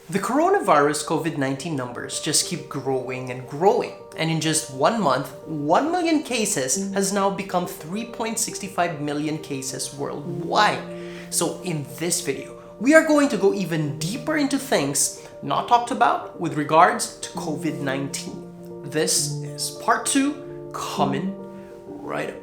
The coronavirus COVID-19 numbers just keep growing and growing. And in just 1 month, 1 million cases has now become 3.65 million cases worldwide. So in this video, we are going to go even deeper into things not talked about with regards to COVID-19. This is part 2, coming right up.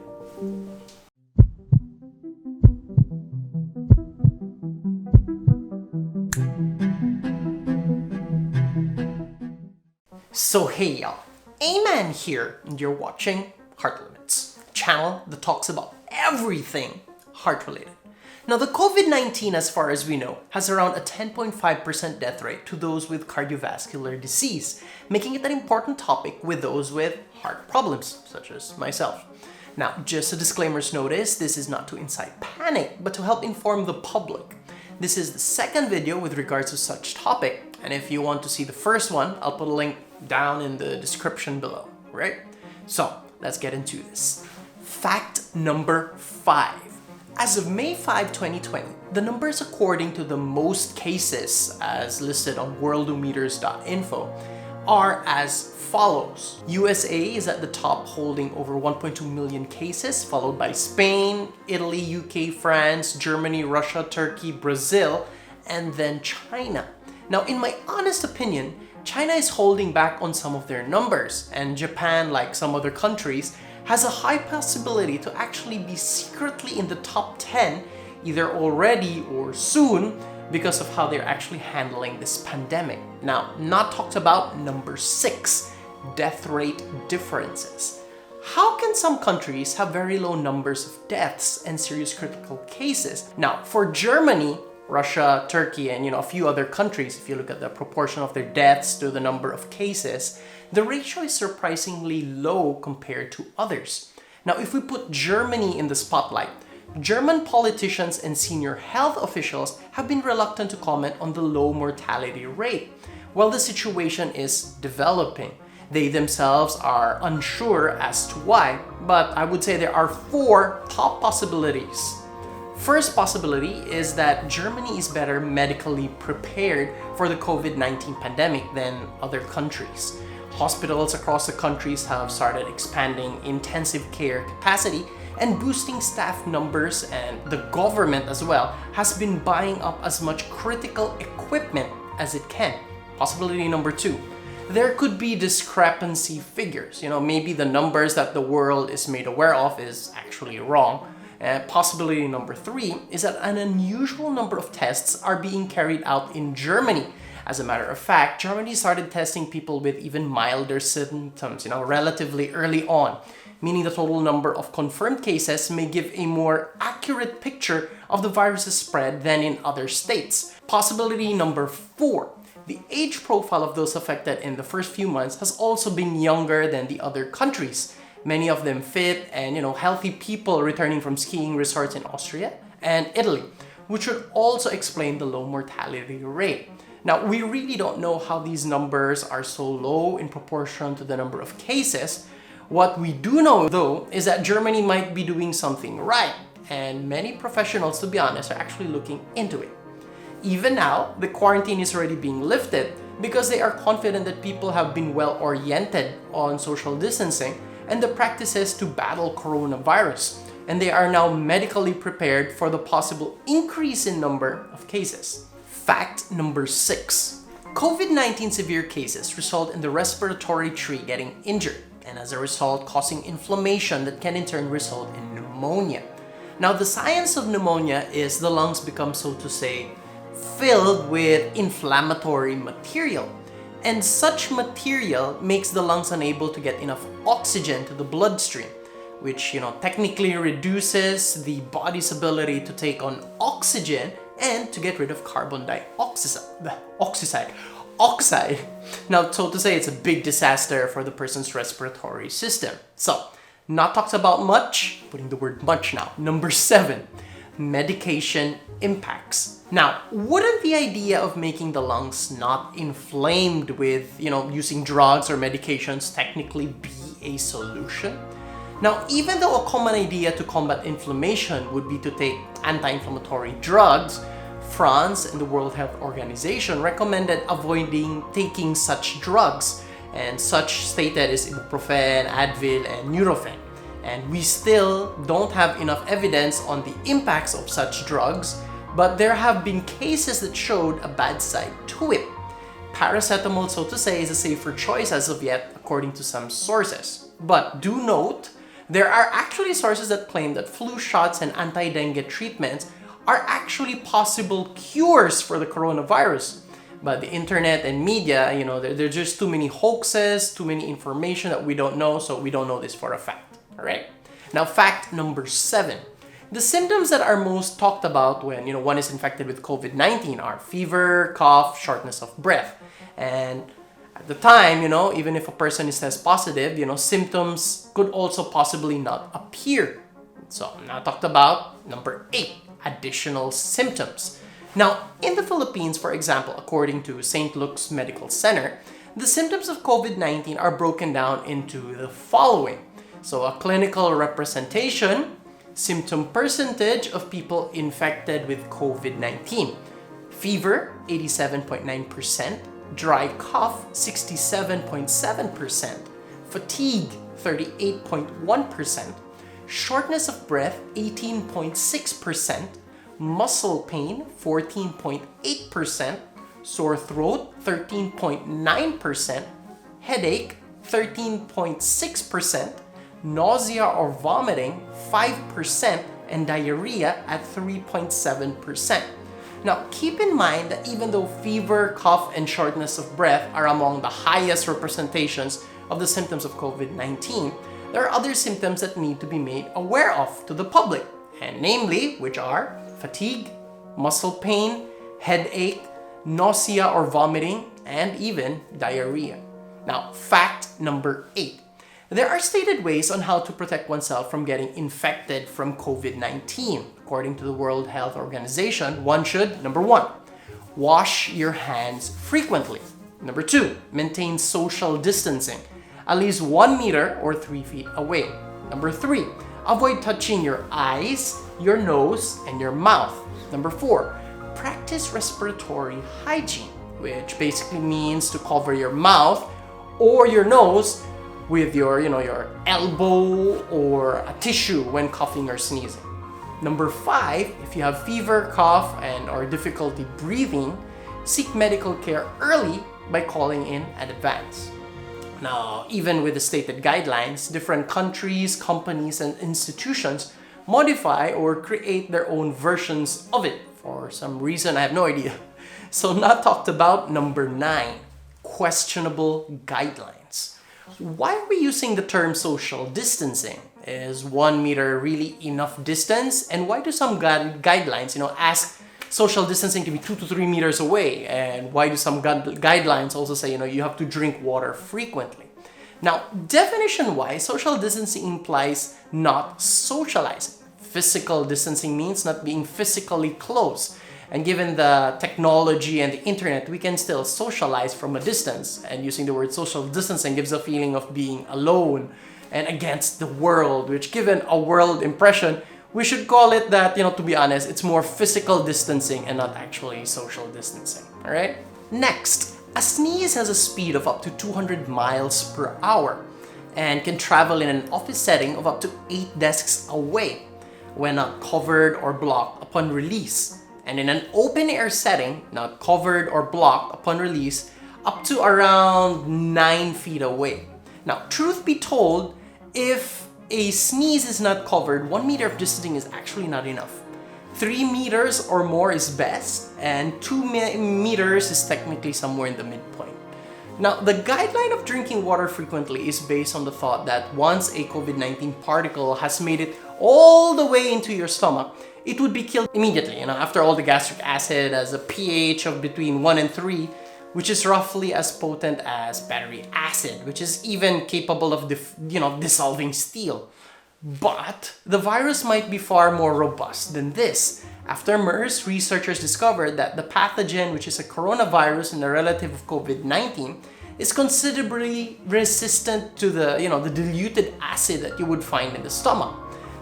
So hey y'all, Aman here, and you're watching Heart Limits, a channel that talks about everything heart related. Now the COVID-19, as far as we know, has around a 10.5% death rate to those with cardiovascular disease, making it an important topic with those with heart problems, such as myself. Now, just a disclaimer's notice, this is not to incite panic, but to help inform the public. This is the second video with regards to such topic, and if you want to see the first one, I'll put a link down in the description below, right? So, let's get into this. Fact number 5. As of May 5, 2020, the numbers according to the most cases, as listed on worldometers.info, are as follows. USA is at the top, holding over 1.2 million cases, followed by Spain, Italy, UK, France, Germany, Russia, Turkey, Brazil, and then China. Now, in my honest opinion, China is holding back on some of their numbers, and Japan, like some other countries, has a high possibility to actually be secretly in the top 10 either already or soon because of how they're actually handling this pandemic. Now, not talked about number 6, death rate differences. How can some countries have very low numbers of deaths and serious critical cases? Now, for Germany, Russia, Turkey, and a few other countries, if you look at the proportion of their deaths to the number of cases, the ratio is surprisingly low compared to others. Now, if we put Germany in the spotlight, German politicians and senior health officials have been reluctant to comment on the low mortality rate. While the situation is developing, they themselves are unsure as to why, but I would say there are 4 top possibilities. First possibility is that Germany is better medically prepared for the COVID-19 pandemic than other countries. Hospitals across the countries have started expanding intensive care capacity and boosting staff numbers, and the government as well has been buying up as much critical equipment as it can. Possibility number 2. There could be discrepancy figures. Maybe the numbers that the world is made aware of is actually wrong. Possibility number 3 is that an unusual number of tests are being carried out in Germany. As a matter of fact, Germany started testing people with even milder symptoms, relatively early on, meaning the total number of confirmed cases may give a more accurate picture of the virus's spread than in other states. Possibility number 4. The age profile of those affected in the first few months has also been younger than the other countries. Many of them fit and healthy people returning from skiing resorts in Austria and Italy, which would also explain the low mortality rate. Now, we really don't know how these numbers are so low in proportion to the number of cases. What we do know, though, is that Germany might be doing something right, and many professionals, to be honest, are actually looking into it. Even now, the quarantine is already being lifted because they are confident that people have been well oriented on social distancing and the practices to battle coronavirus, and they are now medically prepared for the possible increase in number of cases. Fact number 6. COVID-19 severe cases result in the respiratory tree getting injured, and as a result causing inflammation that can in turn result in pneumonia. Now, the science of pneumonia is the lungs become, so to say, filled with inflammatory material. And such material makes the lungs unable to get enough oxygen to the bloodstream, which technically reduces the body's ability to take on oxygen and to get rid of carbon dioxide. Now, so to say, it's a big disaster for the person's respiratory system. So, not talked about much, putting the word much now. Number 7, medication impacts. Now, wouldn't the idea of making the lungs not inflamed with, using drugs or medications technically be a solution? Now, even though a common idea to combat inflammation would be to take anti-inflammatory drugs, France and the World Health Organization recommended avoiding taking such drugs, and such stated is ibuprofen, Advil, and Nurofen. And we still don't have enough evidence on the impacts of such drugs, but there have been cases that showed a bad side to it. Paracetamol, so to say, is a safer choice as of yet, according to some sources. But do note, there are actually sources that claim that flu shots and anti-dengue treatments are actually possible cures for the coronavirus. But the internet and media, there's just too many hoaxes, too many information that we don't know, so we don't know this for a fact. All right. Now, fact number 7. The symptoms that are most talked about when one is infected with COVID-19 are fever, cough, shortness of breath. And at the time, even if a person is test positive, symptoms could also possibly not appear. So now talked about number 8, additional symptoms. Now, in the Philippines, for example, according to St. Luke's Medical Center, the symptoms of COVID-19 are broken down into the following. So a clinical representation, symptom percentage of people infected with COVID-19. Fever, 87.9%. Dry cough, 67.7%. Fatigue, 38.1%. Shortness of breath, 18.6%. Muscle pain, 14.8%. Sore throat, 13.9%. Headache, 13.6%. Nausea or vomiting, 5%, and diarrhea at 3.7%. Now, keep in mind that even though fever, cough, and shortness of breath are among the highest representations of the symptoms of COVID-19, there are other symptoms that need to be made aware of to the public, and namely, which are fatigue, muscle pain, headache, nausea or vomiting, and even diarrhea. Now, fact number 8. There are stated ways on how to protect oneself from getting infected from COVID-19. According to the World Health Organization, one should, number 1, wash your hands frequently. Number 2, maintain social distancing, at least 1 meter or 3 feet away. Number 3, avoid touching your eyes, your nose, and your mouth. Number 4, practice respiratory hygiene, which basically means to cover your mouth or your nose with your elbow or a tissue when coughing or sneezing. Number 5, if you have fever, cough, or difficulty breathing, seek medical care early by calling in advance. Now, even with the stated guidelines, different countries, companies, and institutions modify or create their own versions of it. For some reason, I have no idea. So now talked about number 9, questionable guidelines. Why are we using the term social distancing? Is 1 meter really enough distance? And why do some guidelines, ask social distancing to be 2 to 3 meters away? And why do some guidelines also say, you have to drink water frequently? Now, definition-wise, social distancing implies not socializing. Physical distancing means not being physically close. And given the technology and the internet, we can still socialize from a distance. And using the word social distancing gives a feeling of being alone and against the world, which given a world impression, we should call it that, to be honest, it's more physical distancing and not actually social distancing. All right? Next, a sneeze has a speed of up to 200 miles per hour and can travel in an office setting of up to 8 desks away when not covered or blocked upon release. And in an open-air setting, not covered or blocked upon release, up to around 9 feet away. Now, truth be told, if a sneeze is not covered, 1 meter of distancing is actually not enough. 3 meters or more is best, and 2 meters is technically somewhere in the midpoint. Now, the guideline of drinking water frequently is based on the thought that once a COVID-19 particle has made it all the way into your stomach, it would be killed immediately. After all, the gastric acid has a pH of between 1 and 3, which is roughly as potent as battery acid, which is even capable of dissolving steel. But the virus might be far more robust than this. After MERS, researchers discovered that the pathogen, which is a coronavirus and a relative of COVID-19, is considerably resistant to the diluted acid that you would find in the stomach.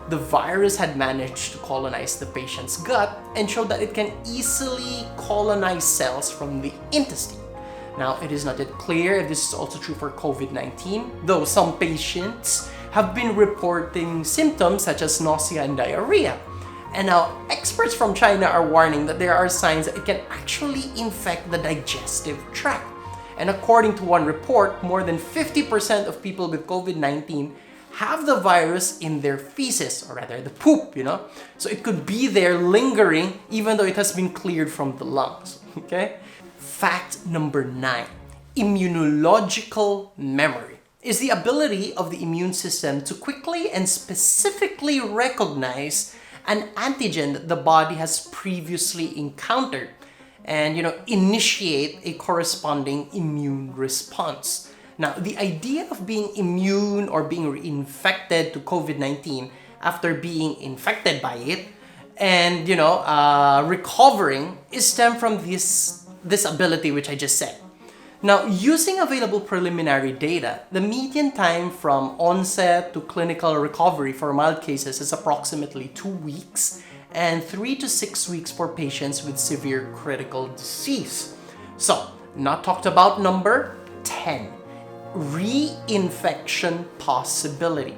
the virus had managed to colonize the patient's gut and showed that it can easily colonize cells from the intestine. Now, it is not yet clear if this is also true for COVID-19, though some patients have been reporting symptoms such as nausea and diarrhea. And now, experts from China are warning that there are signs that it can actually infect the digestive tract. And according to one report, more than 50% of people with COVID-19 have the virus in their feces, or rather the poop, So it could be there lingering even though it has been cleared from the lungs, okay? Fact number 9, immunological memory is the ability of the immune system to quickly and specifically recognize an antigen that the body has previously encountered and initiate a corresponding immune response. Now, the idea of being immune or being reinfected to COVID-19 after being infected by it and recovering is stemmed from this ability which I just said. Now, using available preliminary data, the median time from onset to clinical recovery for mild cases is approximately 2 weeks and 3 to 6 weeks for patients with severe critical disease. So, not talked about number 10, reinfection possibility.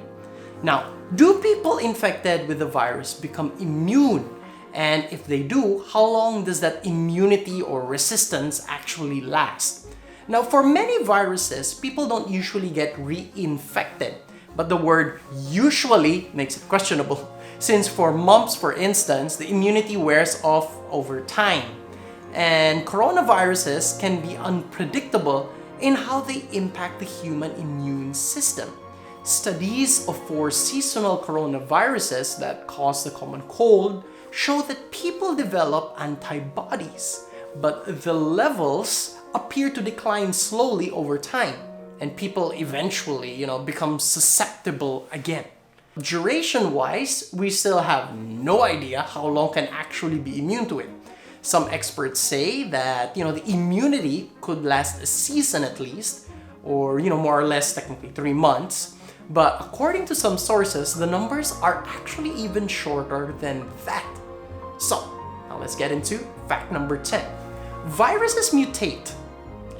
Now, do people infected with the virus become immune? And if they do, how long does that immunity or resistance actually last? Now, for many viruses, people don't usually get reinfected, but the word usually makes it questionable, since for mumps, for instance, the immunity wears off over time. And coronaviruses can be unpredictable in how they impact the human immune system. Studies of 4 seasonal coronaviruses that cause the common cold show that people develop antibodies, but the levels appear to decline slowly over time, and people eventually, become susceptible again. Duration-wise, we still have no idea how long can actually be immune to it. Some experts say that, the immunity could last a season at least, or, more or less technically 3 months. But according to some sources, the numbers are actually even shorter than that. So, now let's get into fact number 10. Viruses mutate,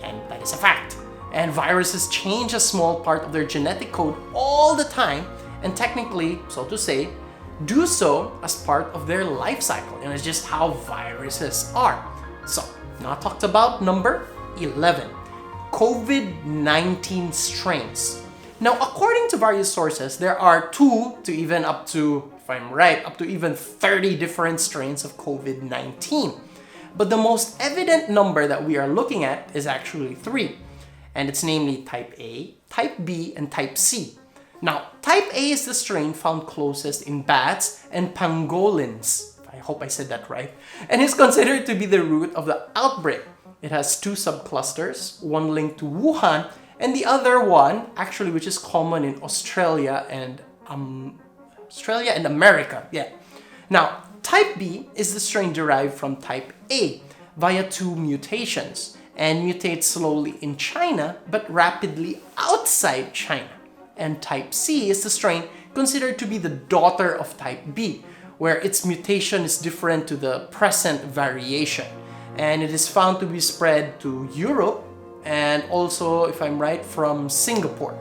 and that is a fact. And viruses change a small part of their genetic code all the time, and technically, so to say, do so as part of their life cycle. And it's just how viruses are. So, now talked about number 11, COVID-19 strains. Now, according to various sources, there are 2 to even up to, if I'm right, up to even 30 different strains of COVID-19. But the most evident number that we are looking at is actually 3. And it's namely type A, type B, and type C. Now, type A is the strain found closest in bats and pangolins. I hope I said that right. And is considered to be the root of the outbreak. It has 2 subclusters, one linked to Wuhan, and the other one, actually, which is common in Australia and America. Yeah. Now, type B is the strain derived from type A via 2 mutations and mutates slowly in China but rapidly outside China. And type C is the strain considered to be the daughter of type B, where its mutation is different to the present variation. And it is found to be spread to Europe and also, if I'm right, from Singapore.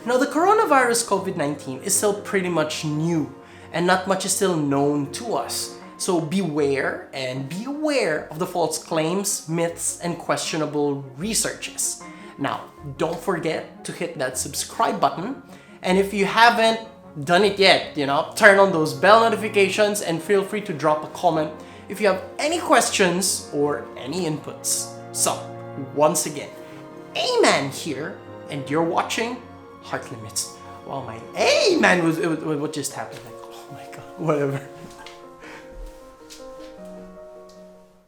Now, the coronavirus COVID-19 is still pretty much new and not much is still known to us. So beware and be aware of the false claims, myths, and questionable researches. Now, don't forget to hit that subscribe button. And if you haven't done it yet, turn on those bell notifications and feel free to drop a comment if you have any questions or any inputs. So, once again, Aman here, and you're watching Heart Limits. Wow, my Aman was what just happened? Like, oh my god, whatever.